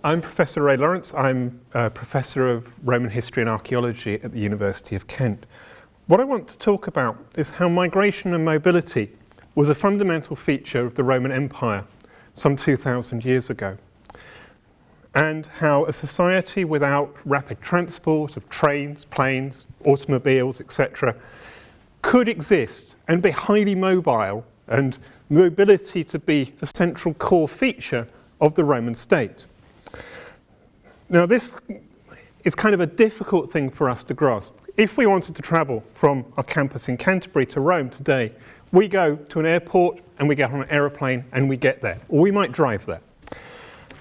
I'm Professor Ray Lawrence. I'm a Professor of Roman History and Archaeology at the University of Kent. What I want to talk about is how migration and mobility was a fundamental feature of the Roman Empire some 2,000 years ago, and how a society without rapid transport of trains, planes, automobiles, etc., could exist and be highly mobile, and mobility to be a central core feature of the Roman state. Now, this is kind of a difficult thing for us to grasp. If we wanted to travel from our campus in Canterbury to Rome today, we go to an airport and we get on an aeroplane and we get there, or we might drive there.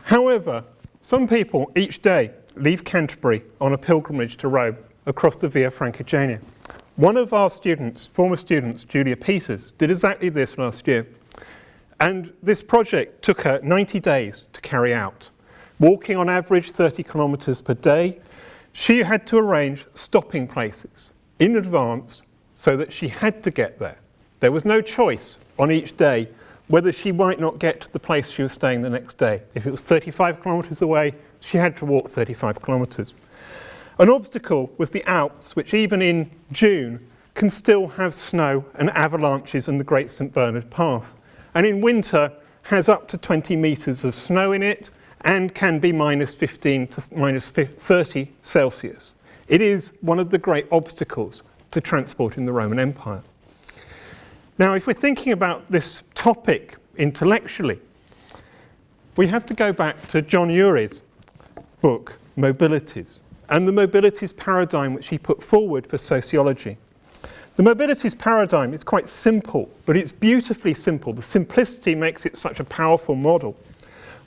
However, some people each day leave Canterbury on a pilgrimage to Rome across the Via Francigena. One of our students, former students, Julia Peters, did exactly this last year. And this project took her 90 days to carry out. Walking on average 30 kilometres per day, she had to arrange stopping places in advance so that she had to get there. There was no choice on each day whether she might not get to the place she was staying the next day. If it was 35 kilometres away, she had to walk 35 kilometres. An obstacle was the Alps, which even in June can still have snow and avalanches in the Great St Bernard Pass. And in winter has up to 20 metres of snow in it and can be minus 15 to minus 30 Celsius. It is one of the great obstacles to transport in the Roman Empire. Now, if we're thinking about this topic intellectually, we have to go back to John Urie's book, Mobilities, and the mobilities paradigm which he put forward for sociology. The mobilities paradigm is quite simple, but it's beautifully simple. The simplicity makes it such a powerful model,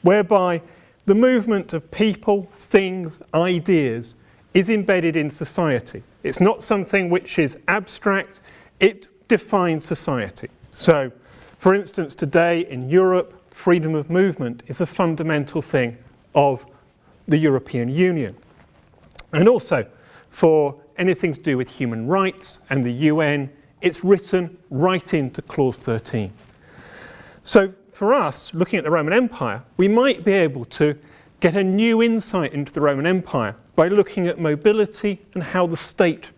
whereby the movement of people, things, ideas is embedded in society. It's not something which is abstract, it defines society. So, for instance, today in Europe, freedom of movement is a fundamental thing of the European Union. And also, for anything to do with human rights and the UN, it's written right into Clause 13. So for us, looking at the Roman Empire, we might be able to get a new insight into the Roman Empire by looking at mobility and how the state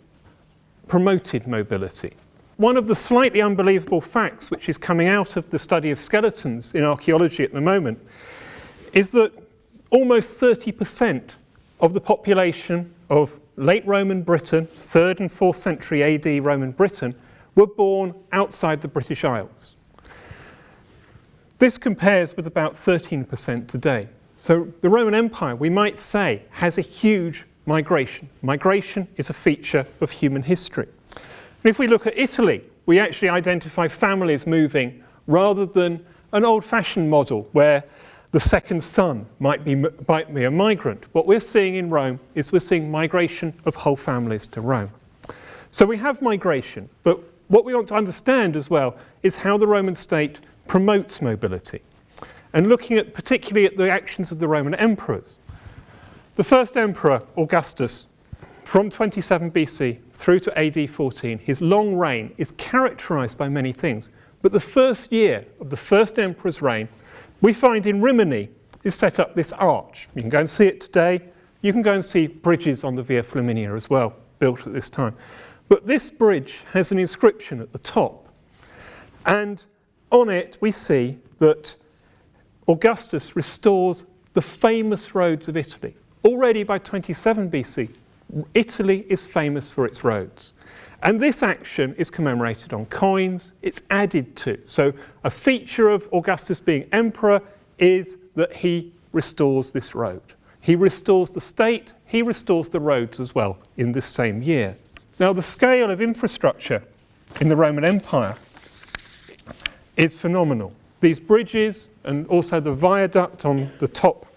promoted mobility. One of the slightly unbelievable facts which is coming out of the study of skeletons in archaeology at the moment is that almost 30% of the population of late Roman Britain, 3rd and 4th century AD Roman Britain, were born outside the British Isles. This compares with about 13% today. So the Roman Empire, we might say, has a huge migration. Migration is a feature of human history. And if we look at Italy, we actually identify families moving rather than an old-fashioned model where the second son might be a migrant. What we're seeing in Rome is we're seeing migration of whole families to Rome. So we have migration, but what we want to understand as well is how the Roman state promotes mobility. And looking at particularly at the actions of the Roman emperors. The first emperor, Augustus, from 27 BC through to AD 14, his long reign is characterized by many things. But the first year of the first emperor's reign, we find in Rimini is set up this arch. You can go and see it today. You can go and see bridges on the Via Flaminia as well, built at this time. But this bridge has an inscription at the top. And on it we see that Augustus restores the famous roads of Italy. Already by 27 BC, Italy is famous for its roads. And this action is commemorated on coins, it's added to. So a feature of Augustus being emperor is that he restores this road. He restores the state, he restores the roads as well in this same year. Now the scale of infrastructure in the Roman Empire is phenomenal. These bridges and also the viaduct on the top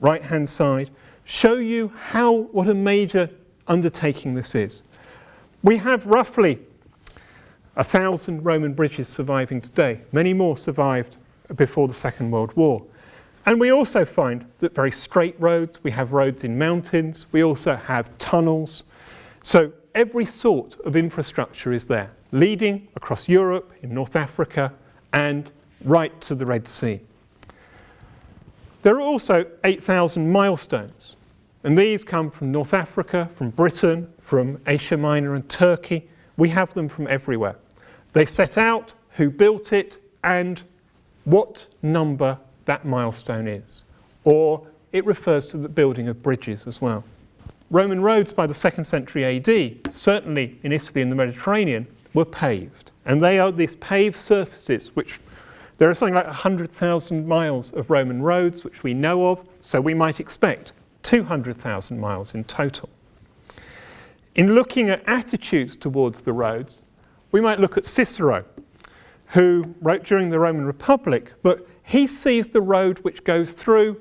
right-hand side show you what a major undertaking this is. We have roughly 1,000 Roman bridges surviving today. Many more survived before the Second World War. And we also find that very straight roads, we have roads in mountains, we also have tunnels. So every sort of infrastructure is there, leading across Europe, in North Africa, and right to the Red Sea. There are also 8,000 milestones, and these come from North Africa, from Britain, from Asia Minor and Turkey. We have them from everywhere. They set out who built it and what number that milestone is, or it refers to the building of bridges as well. Roman roads by the 2nd century AD, certainly in Italy and the Mediterranean, were paved. And they are these paved surfaces, which there are something like 100,000 miles of Roman roads, which we know of, so we might expect 200,000 miles in total. In looking at attitudes towards the roads, we might look at Cicero, who wrote during the Roman Republic, but he sees the road which goes through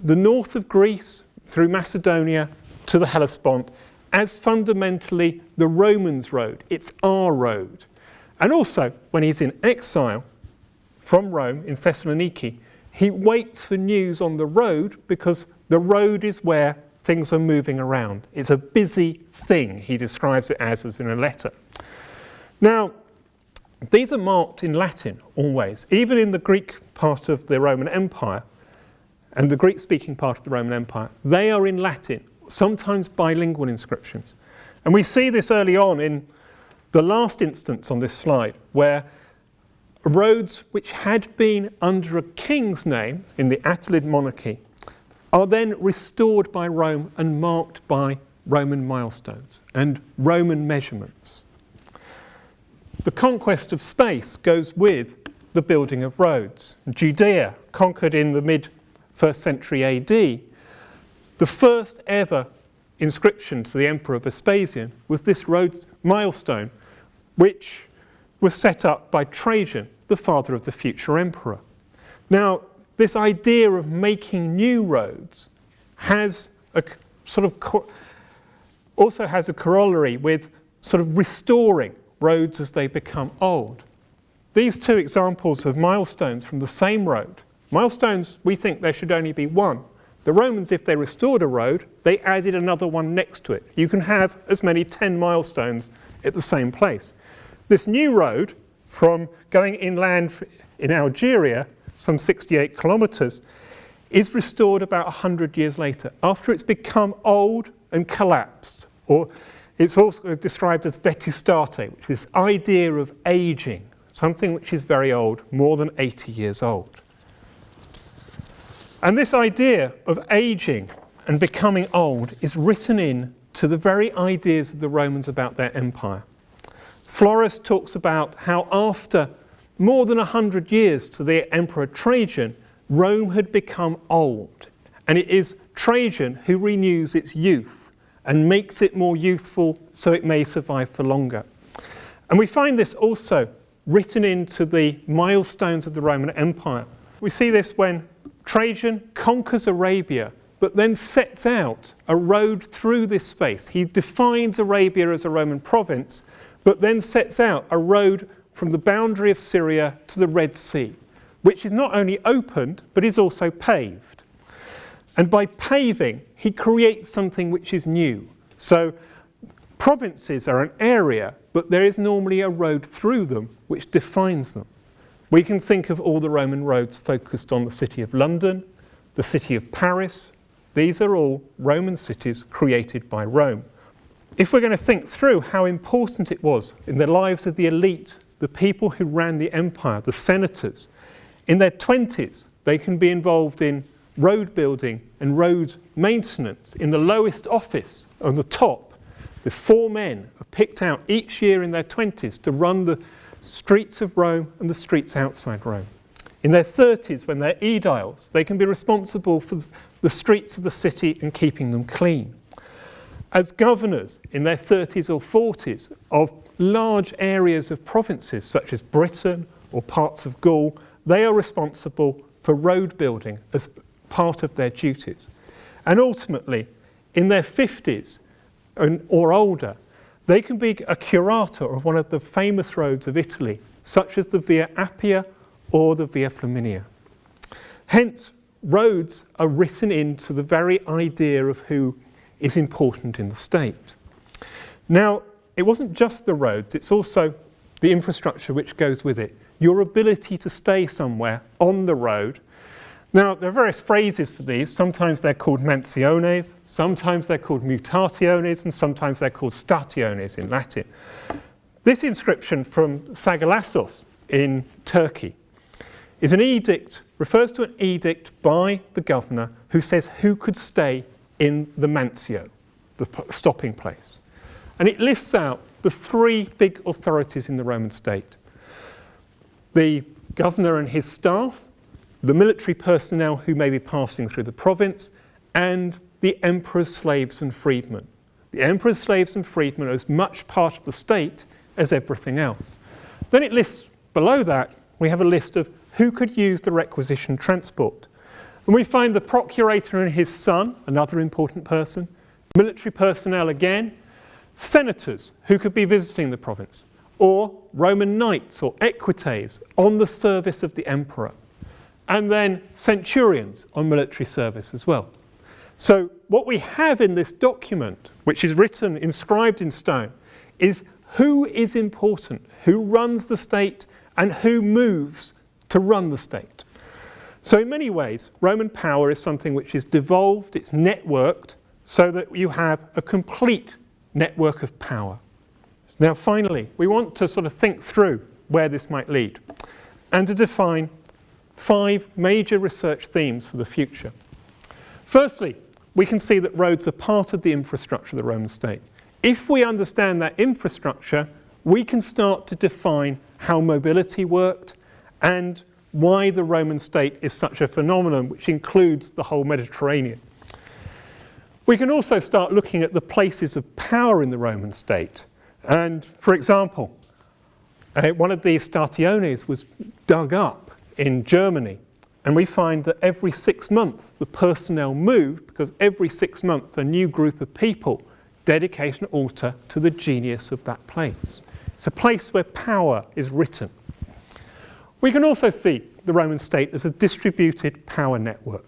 the north of Greece, through Macedonia, to the Hellespont, as fundamentally the Romans' road. It's our road. And also, when he's in exile from Rome in Thessaloniki, he waits for news on the road because the road is where things are moving around. It's a busy thing, he describes it as in a letter. Now, these are marked in Latin always, even in the Greek part of the Roman Empire and the Greek-speaking part of the Roman Empire. They are in Latin, sometimes bilingual inscriptions. And we see this early on in the last instance on this slide, where roads which had been under a king's name in the Attalid monarchy are then restored by Rome and marked by Roman milestones and Roman measurements. The conquest of space goes with the building of roads. Judea, conquered in the mid-1st century AD, the first ever inscription to the Emperor Vespasian was this road milestone, which was set up by Trajan, the father of the future emperor. Now, this idea of making new roads has a sort of also has a corollary with sort of restoring roads as they become old. These two examples of milestones from the same road, milestones, we think there should only be one. The Romans, if they restored a road, they added another one next to it. You can have as many 10 milestones at the same place. This new road, from going inland in Algeria, some 68 kilometres, is restored about 100 years later, after it's become old and collapsed. Or it's also described as vetustate, which is this idea of aging, something which is very old, more than 80 years old. And this idea of aging and becoming old is written in to the very ideas of the Romans about their empire. Florus talks about how after more than 100 years to the Emperor Trajan, Rome had become old. And it is Trajan who renews its youth and makes it more youthful so it may survive for longer. And we find this also written into the milestones of the Roman Empire. We see this when Trajan conquers Arabia, but then sets out a road through this space. He defines Arabia as a Roman province, but then sets out a road from the boundary of Syria to the Red Sea, which is not only opened, but is also paved. And by paving, he creates something which is new. So provinces are an area, but there is normally a road through them which defines them. We can think of all the Roman roads focused on the city of London, the city of Paris. These are all Roman cities created by Rome. If we're going to think through how important it was in the lives of the elite, the people who ran the empire, the senators, in their 20s, they can be involved in road building and road maintenance. In the lowest office on the top, the 4 men are picked out each year in their 20s to run the streets of Rome and the streets outside Rome. In their 30s, when they're aediles, they can be responsible for the streets of the city and keeping them clean. As governors in their 30s or 40s of large areas of provinces such as Britain or parts of Gaul, they are responsible for road building as part of their duties. And ultimately, in their 50s or older, they can be a curator of one of the famous roads of Italy, such as the Via Appia or the Via Flaminia. Hence, roads are written into the very idea of who is important in the state. Now, it wasn't just the roads, it's also the infrastructure which goes with it. Your ability to stay somewhere on the road. Now, there are various phrases for these. Sometimes they're called mansiones, sometimes they're called mutationes, and sometimes they're called stationes in Latin. This inscription from Sagalassos in Turkey is an edict, refers to an edict by the governor who says who could stay in the mansio, the stopping place. And it lists out the three big authorities in the Roman state: the governor and his staff, the military personnel who may be passing through the province, and the emperor's slaves and freedmen. The emperor's slaves and freedmen are as much part of the state as everything else. Then it lists below that, we have a list of who could use the requisitioned transport. And we find the procurator and his son, another important person, military personnel again, senators who could be visiting the province, or Roman knights or equites on the service of the emperor, and then centurions on military service as well. So what we have in this document, which is written, inscribed in stone, is who is important, who runs the state, and who moves to run the state. So in many ways, Roman power is something which is devolved, it's networked, so that you have a complete network of power. Now finally, we want to sort of think through where this might lead, and to define 5 major research themes for the future. Firstly, we can see that roads are part of the infrastructure of the Roman state. If we understand that infrastructure, we can start to define how mobility worked and why the Roman state is such a phenomenon which includes the whole Mediterranean. We can also start looking at the places of power in the Roman state. And for example, one of these stationes was dug up in Germany, and we find that every 6 months the personnel moved, because every 6 months a new group of people dedicate an altar to the genius of that place. It's a place where power is written. We can also see the Roman state as a distributed power network.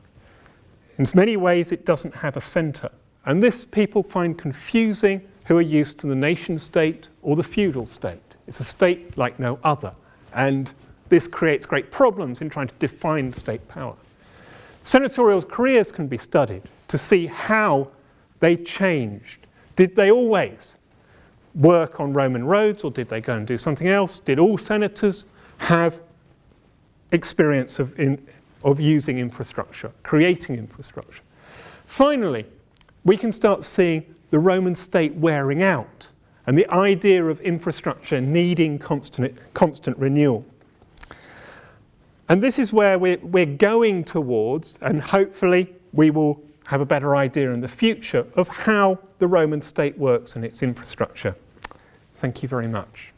In many ways it doesn't have a centre, and this people find confusing who are used to the nation state or the feudal state. It's a state like no other, and this creates great problems in trying to define state power. Senatorial careers can be studied to see how they changed. Did they always work on Roman roads, or did they go and do something else? Did all senators have experience of using infrastructure, creating infrastructure? Finally, we can start seeing the Roman state wearing out and the idea of infrastructure needing constant renewal. And this is where we're going towards, and hopefully we will have a better idea in the future of how the Roman state works and its infrastructure. Thank you very much.